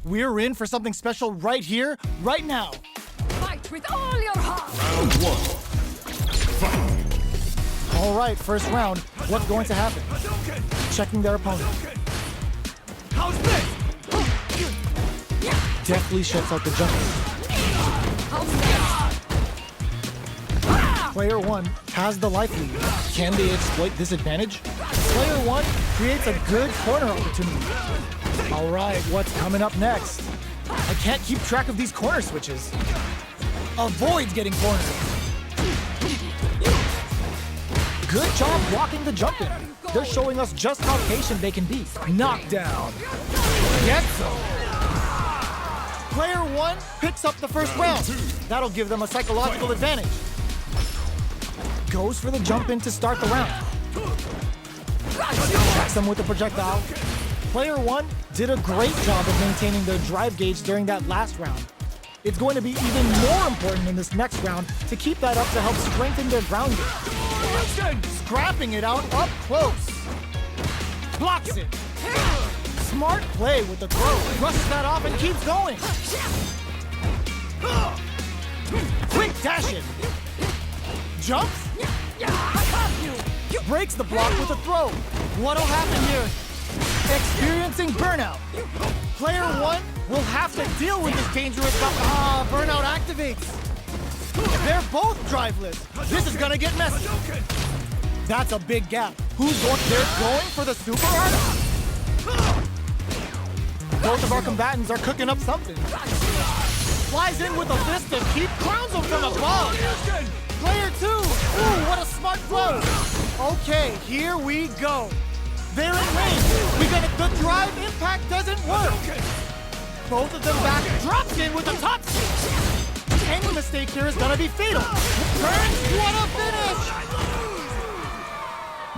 We're in for something special right here, right now. Fight with all your heart! Round one. Fight. All right, first round. What's going to happen? Checking their opponent. How's this? Deftly shuts out the jumper. Player 1 has the life lead. Can they exploit this advantage? Player 1 creates a good corner opportunity. All right, what's coming up next? I can't keep track of these corner switches. Avoids getting cornered. Good job blocking the jump in. They're showing us just how patient they can be. Knockdown. Yes, so. Player 1 picks up the first round. That'll give them a psychological advantage. Goes for the jump in to start the round. Tracks them with the projectile. Player 1 did a great job of maintaining their drive gauge during that last round. It's going to be even more important in this next round to keep that up to help strengthen their ground game. Scrapping it out up close. Blocks it. Smart play with the throw. Brushes that off and keeps going. Quick dash it. Jumps. Breaks the block with a throw. What'll happen here? Experiencing burnout. Player 1 will have to deal with this dangerous burnout activates. They're both driveless. This is gonna get messy. That's a big gap. Who's going? They're going for the super art? Both of our combatants are cooking up something. Flies in with a fist to keep crowns them from above. Player 2! Ooh, what a smart throw! Okay, here we go. They're in range. The drive impact doesn't work. Both of them back. Drops in with a top seat. Any mistake here is gonna be fatal. Turns, what a finish!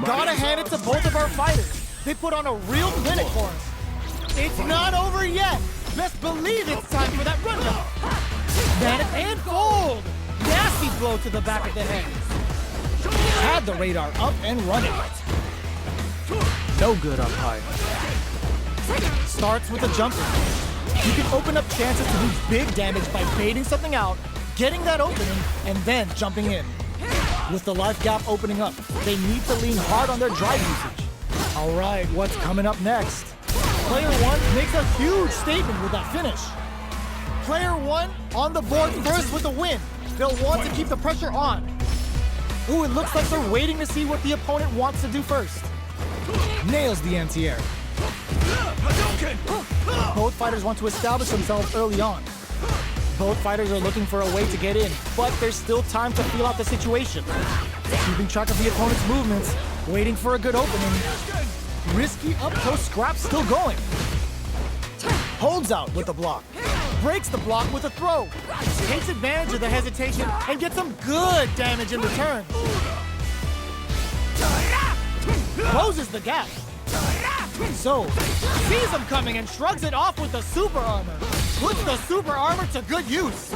Gotta hand it to both of our fighters. They put on a real clinic for us. It's not over yet. Best believe it's time for that rundown. And fold. Nasty blow to the back of the head. Had the radar up and running. No good up high. Starts with a jumper. You can open up chances to do big damage by baiting something out, getting that opening, and then jumping in. With the life gap opening up, they need to lean hard on their drive usage. All right, what's coming up next? Player 1 makes a huge statement with that finish. Player 1 on the board first with the win. They'll want to keep the pressure on. Ooh, it looks like they're waiting to see what the opponent wants to do first. Nails the anti-air. Both fighters want to establish themselves early on. Both fighters are looking for a way to get in, but there's still time to feel out the situation. Keeping track of the opponent's movements, waiting for a good opening. Risky up-close scrap still going. Holds out with the block. Breaks the block with a throw. Takes advantage of the hesitation and gets some good damage in return. Closes the gap. So, sees him coming and shrugs it off with the super armor. Puts the super armor to good use.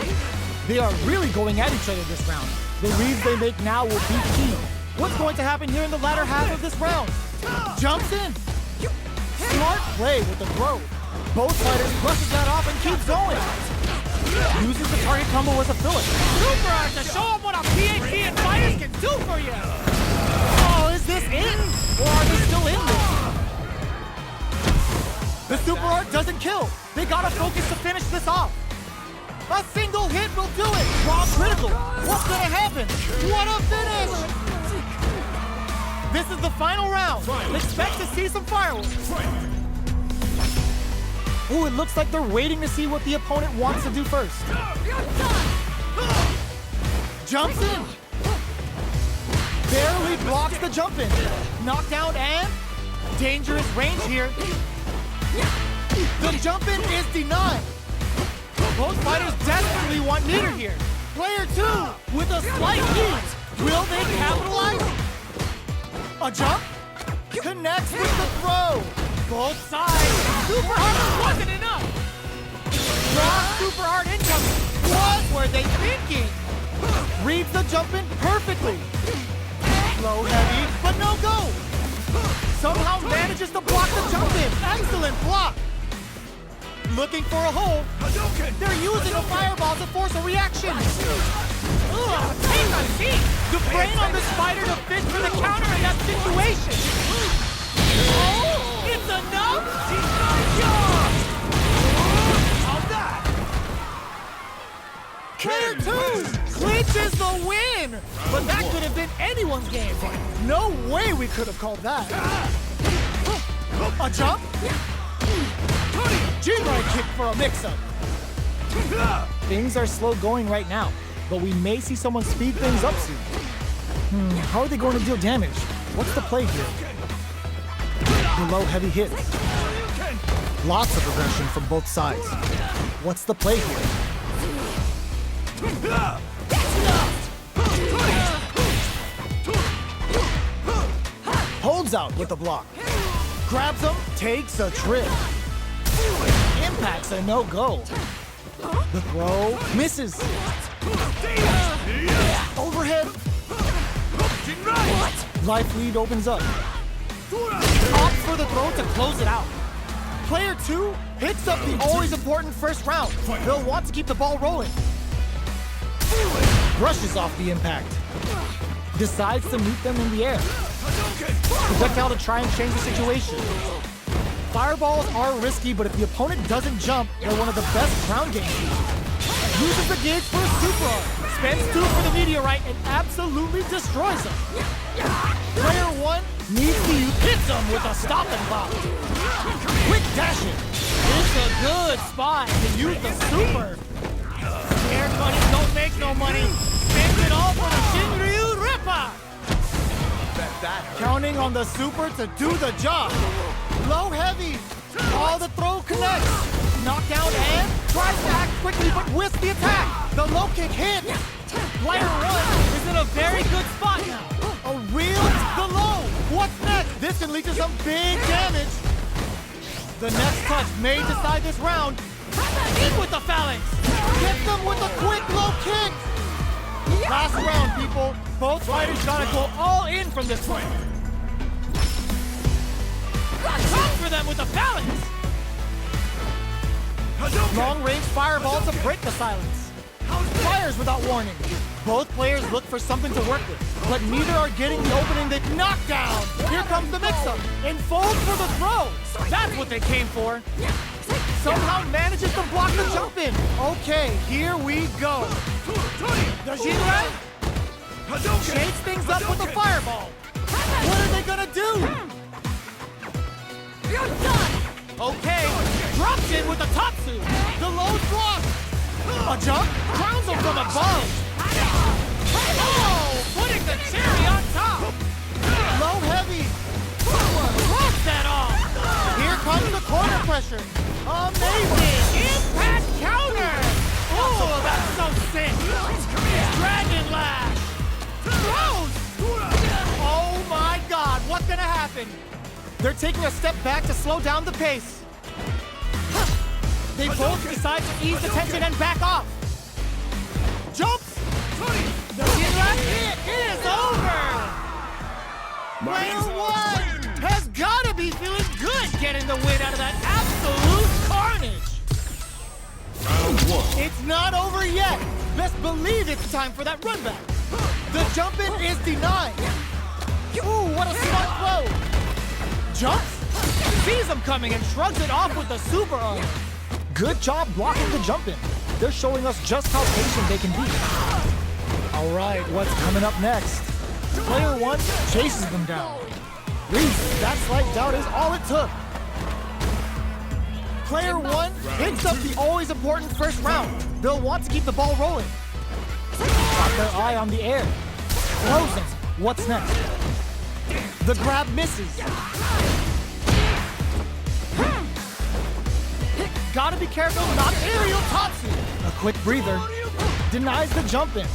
They are really going at each other this round. The reads they make now will be key. What's going to happen here in the latter half of this round? Jumps in. Smart play with the throw. Both fighters brushes that off and keeps going. Uses the target combo as a filler. Super art to show them what a PhD in fighters can do for you. Oh, is this in? Or are they still in this? The super art doesn't kill. They gotta focus to finish this off. A single hit will do it. Raw critical. What's gonna happen? What a finish! This is the final round. Expect to see some fireworks. Ooh, it looks like they're waiting to see what the opponent wants to do first. Jumps in. Barely blocks the jump in. Knockdown and dangerous range here. The jump in is denied. Both fighters desperately want meter here. Player 2 with a slight lead. Will they capitalize? A jump? Connects with the throw. Both sides. Super hard wasn't enough. Raw super hard incoming. What were they thinking? Reads the jump in perfectly. Low heavy, but no go. Somehow manages to block the jump in. Excellent block. looking for a hole. Hadouken! They're using a fireball to force a reaction. Ugh, take a seat. The brain on the spider to fit for the counter in that situation. Oh, it's enough? How's that? Player 2 clinches the win. But that could have been anyone's game. No way we could have called that. A jump? G-right kick for a mix-up. Things are slow going right now, but we may see someone speed things up soon. How are they going to deal damage? What's the play here? Below heavy hits. Lots of aggression from both sides. What's the play here? Holds out with a block. Grabs him, takes a trip. Impact's a no-go. The throw misses. Overhead. Life lead opens up. Opts for the throw to close it out. Player 2 picks up the always important first round. They'll want to keep the ball rolling. Brushes off the impact. Decides to meet them in the air. Projectile to try and change the situation. Fireballs are risky, but if the opponent doesn't jump, they're one of the best ground game users. Uses the gauge for a super arm. Spends 2 for the meteorite and absolutely destroys them. Player 1 needs to hits him with a stop and pop. Quick dashing. It's a good spot to use the super. Air bunnies don't make no money. Spends it all for the Shinryu Ripper. Counting on the super to do the job. Low heavy. All the throw connects. Knockdown and tries to act quickly but whiffs the attack. The low kick hits. Player 1 is in a very good spot now. A real the low. What's next? This can lead to some big damage. The next touch may decide this round. Eat with the phalanx. Get them with a quick low kick. Last round, people. Both fighters gotta go all in from this point. Come for them with the phalanx. Long-range fireball to break the silence. Fires without warning. Both players look for something to work with, but neither are getting the opening they've knocked down. Here comes the mix-up. And folds for the throw. That's what they came for. Somehow manages to block the jump in. Okay, here we go. The Jinrai shakes things up with a fireball. What are they gonna do? You're done! Okay, drops in with a Tatsu. The low block. A jump, grounds him from above. Oh, putting the cherry on top. Low heavy. Blocks that off. Here comes the corner pressure. Amazing! Impact counter! Oh, that's so sick! Dragon Lash! Throws! Oh my god, what's gonna happen? They're taking a step back to slow down the pace. They both decide to ease the tension and back off. Jumps! The Jinrai hit is over! Player 1 has gotta be feeling good getting the win out of that absolute carnage! Round 1. It's not over yet! Best believe it's time for that run back! The jump in is denied! Ooh, what a smart throw! Jumps? Sees him coming and shrugs it off with the super arm! Good job blocking the jump in! They're showing us just how patient they can be. Alright, what's coming up next? Player 1 chases them down. Reese, that slight doubt is all it took. Player 1 picks up the always important first round. They'll want to keep the ball rolling. Got their eye on the air. Throws it. What's next? The grab misses. Gotta be careful, not aerial Tatsu. A quick breather. Denies the jump in.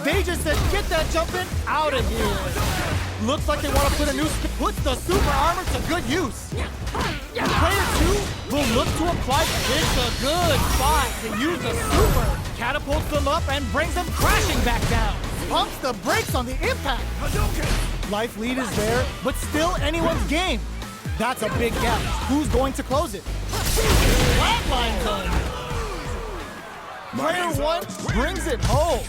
They just said, get that jump in out of here. Looks like they want to put a new puts the super armor to good use. Player 2 will look to apply. It's a good spot to use the super. Catapults them up and brings them crashing back down. Pumps the brakes on the impact. Life lead is there, but still anyone's game. That's a big gap. Who's going to close it? Flatline zone. Player one brings it home.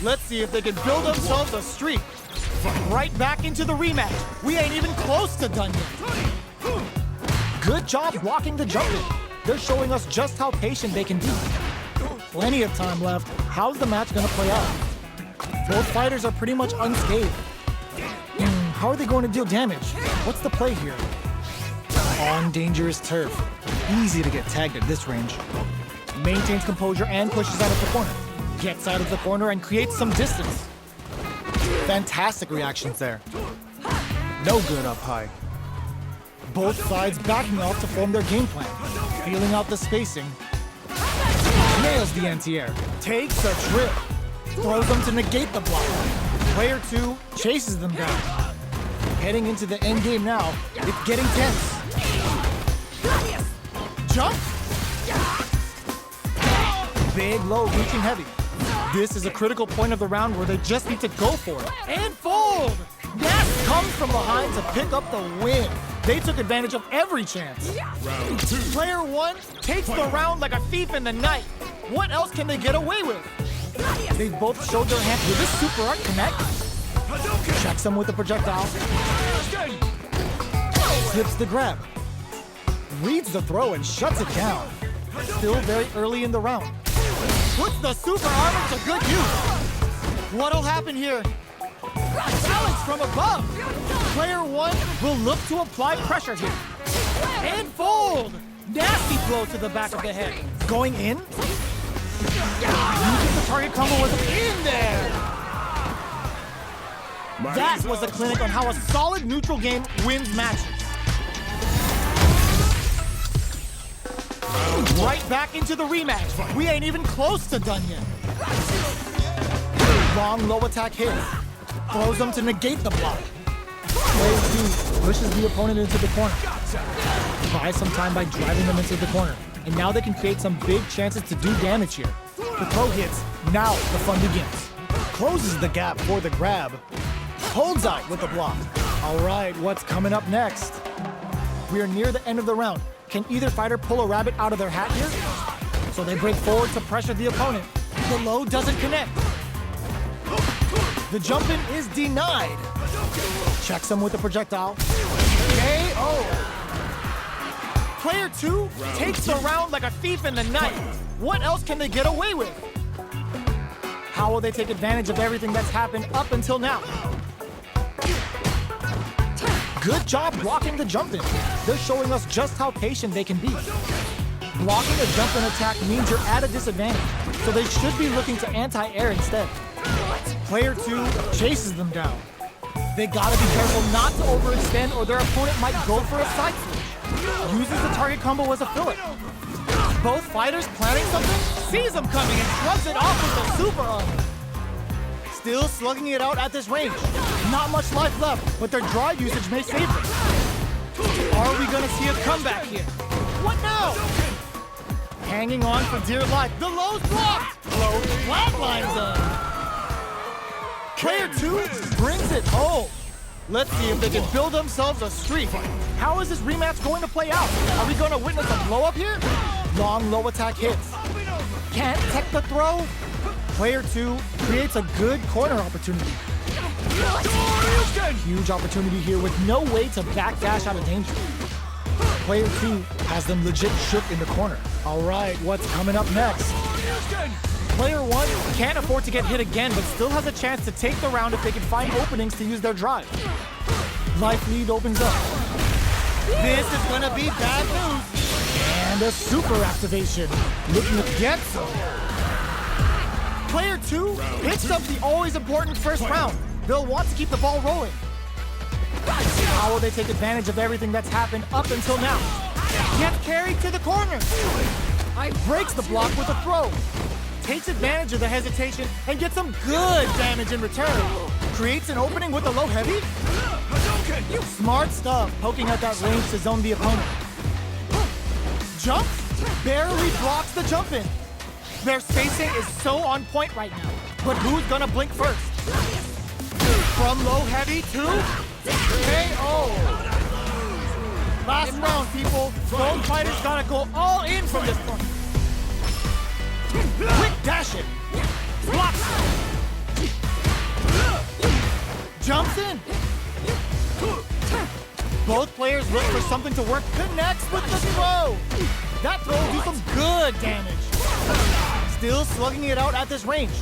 Let's see if they can build themselves a streak. Right back into the rematch. We ain't even close to done yet. Good job blocking the jump in. They're showing us just how patient they can be. Plenty of time left. How's the match gonna play out? Both fighters are pretty much unscathed. How are they going to deal damage? What's the play here? On dangerous turf. Easy to get tagged at this range. Maintains composure and pushes out of the corner. Gets out of the corner and creates some distance. Fantastic reactions there. No good up high. Both sides backing off to form their game plan. Feeling out the spacing. Nails the anti-air. Takes a trip. Throws them to negate the block. Player two chases them down. Heading into the end game now. It's getting tense. Jump. Big low reaching heavy. This is a critical point of the round where they just need to go for it. And fold! Gas comes from behind to pick up the win. They took advantage of every chance. Round two. Player one takes the round like a thief in the night. What else can they get away with? They both showed their hand. Will this super art connect? Checks them with a projectile. Slips the grab. Reads the throw and shuts it down. Still very early in the round. Puts the super armor to good use. What'll happen here? Balance from above. Player one will look to apply pressure here. And fold. Nasty blow to the back of the head. Going in. Using the target combo was in there. That was a clinic on how a solid neutral game wins matches. Right back into the rematch. We ain't even close to done yet. Long low attack hits. Throws them to negate the block. Player two pushes the opponent into the corner. Buys some time by driving them into the corner. And now they can create some big chances to do damage here. The throw hits. Now the fun begins. Closes the gap for the grab. Holds out with the block. All right, what's coming up next? We are near the end of the round. Can either fighter pull a rabbit out of their hat here? So they break forward to pressure the opponent. The low doesn't connect. The jump in is denied. Checks him with a projectile. KO. Player two takes the round like a thief in the night. What else can they get away with? How will they take advantage of everything that's happened up until now? Good job blocking the jump in. They're showing us just how patient they can be. Blocking a jump in attack means you're at a disadvantage, so they should be looking to anti-air instead. Player two chases them down. They gotta be careful not to overextend or their opponent might go for a side switch. Uses the target combo as a filler. Both fighters planning something? Sees them coming and shrugs it off with the super armor. Still slugging it out at this range. Not much life left, but their drive usage may save them. Are we gonna see a comeback here? What now? Hanging on for dear life. The low's blocked! Low flatline zone. Player two brings it home. Let's see if they can build themselves a streak. How is this rematch going to play out? Are we going to witness a blow up here? Long low attack hits. Can't tech the throw. Player two creates a good corner opportunity. Huge opportunity here with no way to backdash out of danger. Player two has them legit shook in the corner. All right, what's coming up next? Player one can't afford to get hit again, but still has a chance to take the round if they can find openings to use their drive. Life lead opens up. This is gonna be bad news. And a super activation. Looking to get some. Player two picks up the always important first round. They'll want to keep the ball rolling. How will they take advantage of everything that's happened up until now? Gets carried to the corner. Breaks the block with a throw. Takes advantage of the hesitation and gets some good damage in return. Creates an opening with a low heavy. Smart stuff, poking at that range to zone the opponent. Jump, barely blocks the jump in. Their spacing is so on point right now. But who's gonna blink first? From low heavy to KO. Last round, people. Both fighters gotta go all in from this point. Quick dash it. Blocks. Jumps in. Both players look for something to work. Connects with the throw. That throw will do some good damage. Still slugging it out at this range.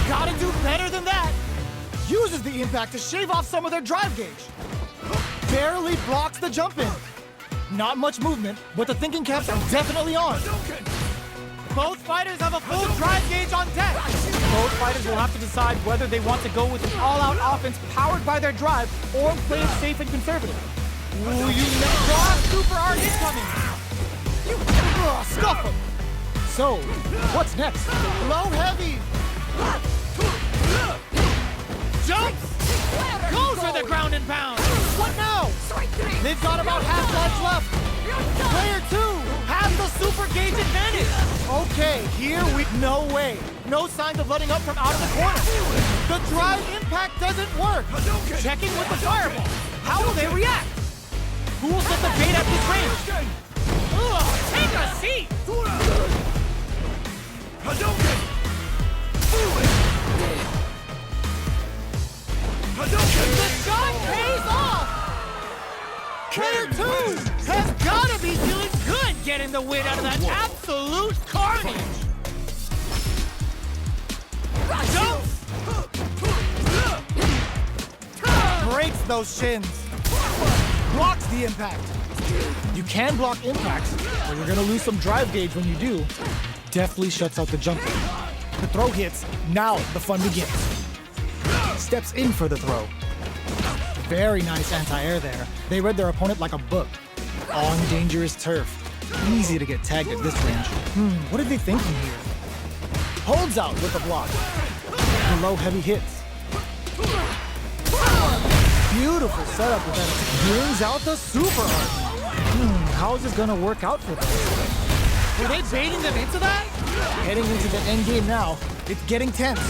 Gotta do better than that. Uses the impact to shave off some of their drive gauge. Barely blocks the jump in. Not much movement, but the thinking caps are definitely on. Both fighters have a full drive gauge on deck. Both fighters will have to decide whether they want to go with an all-out offense powered by their drive or play it safe and conservative. Ooh, you know, super art is coming. Stuff him. So, what's next? Low heavy. Jumps. Goes for the ground and pound. What now? They've got about half life left. Player 2 has the super gauge advantage. Okay, here we... No way. No signs of letting up from out of the corner. The drive impact doesn't work. Checking with the fireball. How will they react? Who will set the bait at this range? Ugh, take a seat. The shot pays off. Player 2 has gotta be feeling good getting the win out of that absolute carnage. Jumps. Breaks those shins. Blocks the impact. You can block impacts, but you're gonna lose some drive gauge when you do. Deftly shuts out the jump. The throw hits. Now the fun begins. Steps in for the throw. Very nice anti-air there. They read their opponent like a book. On dangerous turf. Easy to get tagged at this range. What are they thinking here? Holds out with the block. The low heavy hits. Beautiful setup with that. Brings out the super art. How is this gonna work out for them? Were they baiting them into that? Heading into the end game now. It's getting tense.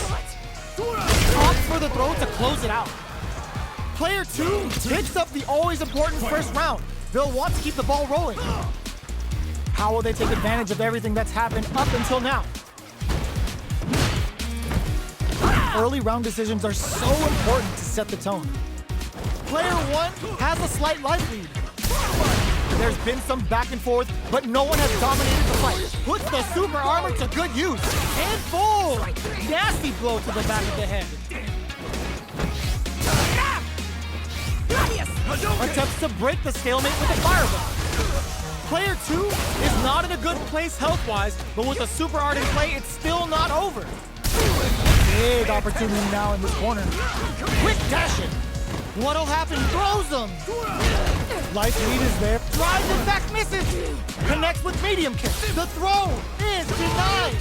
Opts for the throw to close it out. Player 2 picks up the always important first round. They'll want to keep the ball rolling. How will they take advantage of everything that's happened up until now? Early round decisions are so important to set the tone. Player 1 has a slight life lead. There's been some back and forth, but no one has dominated the fight. Puts the super armor to good use. And full! Nasty blow to the back of the head. Attempts to break the stalemate with a fireball. Player 2 is not in a good place health-wise, but with a super art in play, it's still not over. Big opportunity now in this corner. Quick dash it. What'll happen? Throws him. Life lead is there. Drives in fact misses. Connects with medium kick. The throw is denied.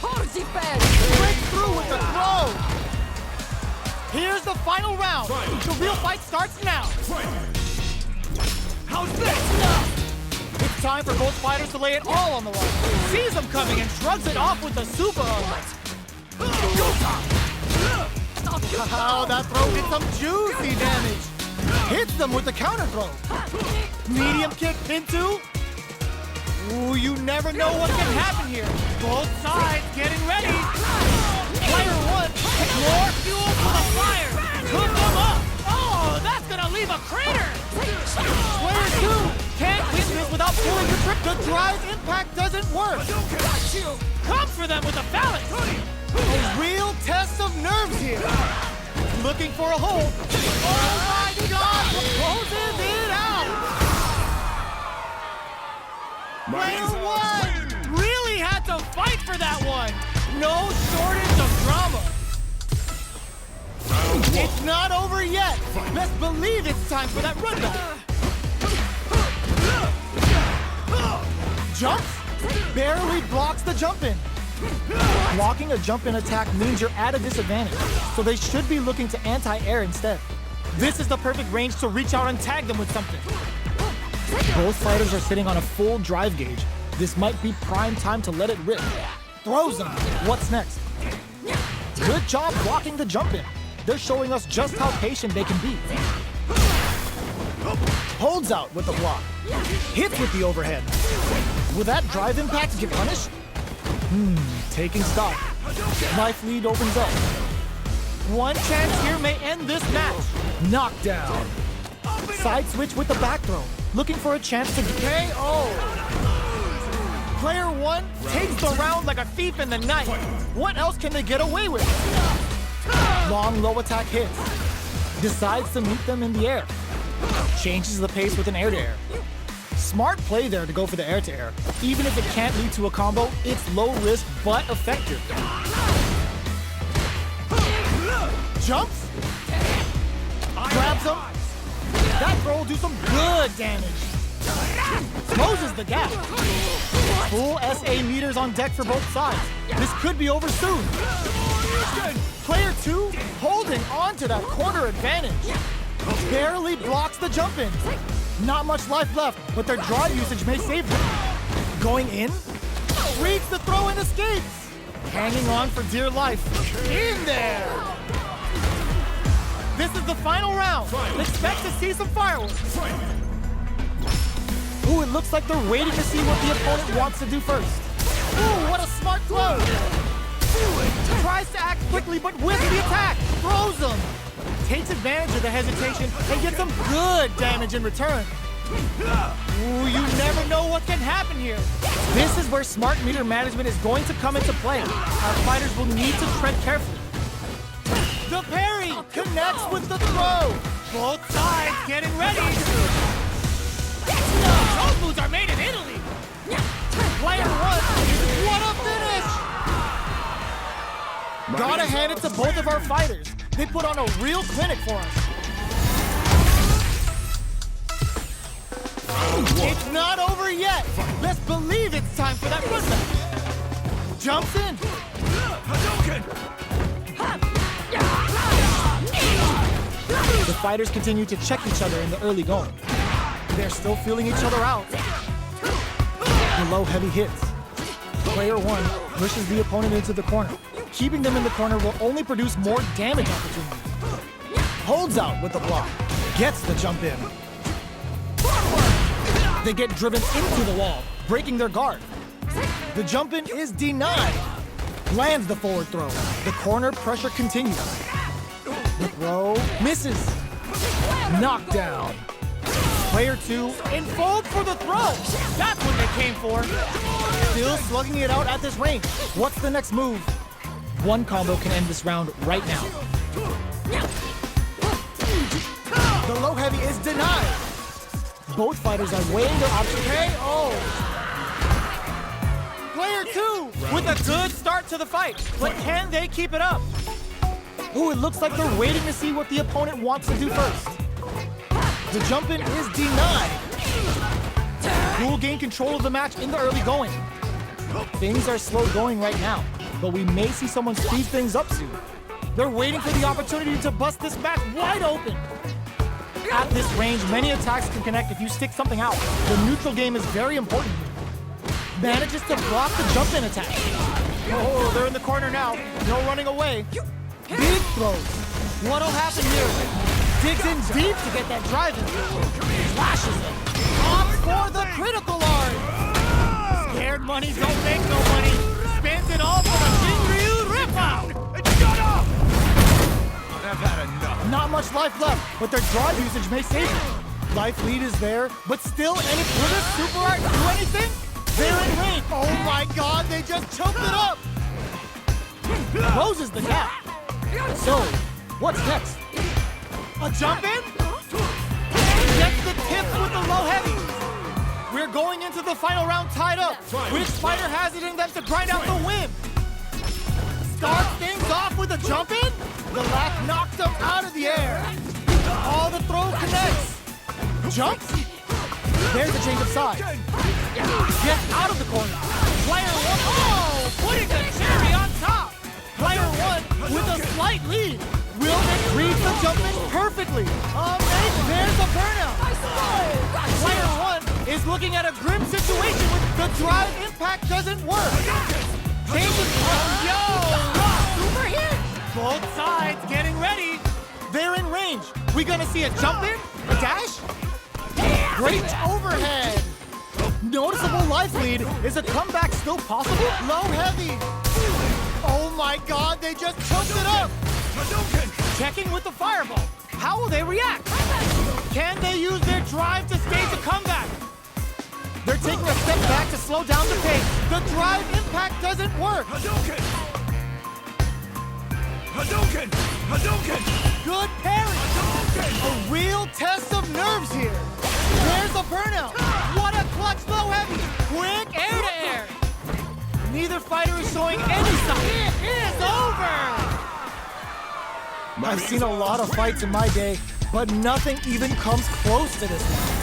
Breaks through with the throw. Here's the final round. The real fight starts now. How's this? It's time for both fighters to lay it all on the line. Sees them coming and shrugs it off with the super armor. Oh, that throw did some juicy damage. Hits them with the counter throw. Medium kick into. Ooh, you never know what can happen here. Both sides getting ready. Player 1, more fuel for the fire. Cook them up. Oh, that's gonna leave a crater. Player 2 can't win this without pulling the trip. The drive impact doesn't work. Come for them with a balance. A real test of nerves here. Looking for a hole. Oh my God! Closes it out. Player 1 really had to fight for that one. No shortage of drama. It's not over yet. Best believe it's time for that run back. Jumps. Barely blocks the jump in. Blocking a jump-in attack means you're at a disadvantage, so they should be looking to anti-air instead. This is the perfect range to reach out and tag them with something. Both fighters are sitting on a full drive gauge. This might be prime time to let it rip. Throws them. What's next? Good job blocking the jump-in. They're showing us just how patient they can be. Holds out with the block. Hits with the overhead. Will that drive impact get punished? Taking stock. Life lead opens up. One chance here may end this match. Knockdown. Side switch with the back throw. Looking for a chance to KO. Player one takes the round like a thief in the night. What else can they get away with? Long low attack hits. Decides to meet them in the air. Changes the pace with an air-to-air. Smart play there to go for the air-to-air. Even if it can't lead to a combo, it's low risk but effective. Jumps. Grabs him. That throw will do some good damage. Closes the gap. Full SA meters on deck for both sides. This could be over soon. Player two holding on to that corner advantage. Barely blocks the jump in. Not much life left, but their drive usage may save them. Going in, reads the throw and escapes. Hanging on for dear life. In there. This is the final round. Expect to see some fireworks. Ooh, it looks like they're waiting to see what the opponent wants to do first. Ooh, what a smart throw. Tries to act quickly, but whiffs the attack. Throws him. Takes advantage of the hesitation and gets some good damage in return. Ooh, you never know what can happen here. This is where smart meter management is going to come into play. Our fighters will need to tread carefully. The parry connects with the throw. Both sides getting ready. Those moves are made in Italy. Player one, what a finish! Gotta hand it to both of our fighters. They put on a real clinic for us. It's not over yet. Let's believe it's time for that run back. Jumps in. The fighters continue to check each other in the early going. They're still feeling each other out. The low heavy hits. Player one pushes the opponent into the corner. Keeping them in the corner will only produce more damage opportunities. Holds out with the block. Gets the jump in. They get driven into the wall, breaking their guard. The jump in is denied. Lands the forward throw. The corner pressure continues. The throw misses. Knockdown. Player two in fold for the throw. That's what they came for. Still slugging it out at this range. What's the next move? One combo can end this round right now. The low heavy is denied. Both fighters are weighing their options. KO. Player two with a good start to the fight, but can they keep it up? Ooh, it looks like they're waiting to see what the opponent wants to do first. The jump in is denied. Who will gain control of the match in the early going? Things are slow going right now, but we may see someone speed things up soon. They're waiting for the opportunity to bust this match wide open. At this range, many attacks can connect if you stick something out. The neutral game is very important here. Manages to block the jump-in attack. Oh, they're in the corner now. No running away. Big throws. What'll happen here? Digs in deep to get that drive in. Flashes it. Opts for the critical art. Scared money don't make no money. Spends it all for a Jinryu rip-out. Shut up! I've had enough. Not much life left, but their drive usage may save them. Life lead is there, but still, and if will this super art do anything? They're in range. Oh my god, they just choked it up! Closes the gap. So, what's next? A jump in? Gets the tips with the low heavy. We're going into the final round tied up. Which fighter has it in them to grind out the win? Starts things off with a jump in? The left knocks him out of the air. All the throw connects. Jumps? There's a change of side. Gets out of the corner. Player one, oh, putting the cherry on top. Player one with a slight lead. Will they read the jump in perfectly? There's a burnout. Player one is looking at a grim situation with the drive impact doesn't work. Changes super hit. Both sides getting ready. They're in range. We gonna see a jump in? A dash? Great overhead. Noticeable life lead. Is a comeback still possible? Low heavy. Oh my god, they just choked it up. Checking with the fireball. How will they react? Can they use their drive to stage a comeback? They're taking a step back to slow down the pace. The drive impact doesn't work. Hadouken! Hadouken! Good parry. A real test of nerves here. There's a burnout. What a clutch low heavy. Quick air to air. Neither fighter is showing any sign. It is over. I've seen a lot of fights in my day, but nothing even comes close to this one.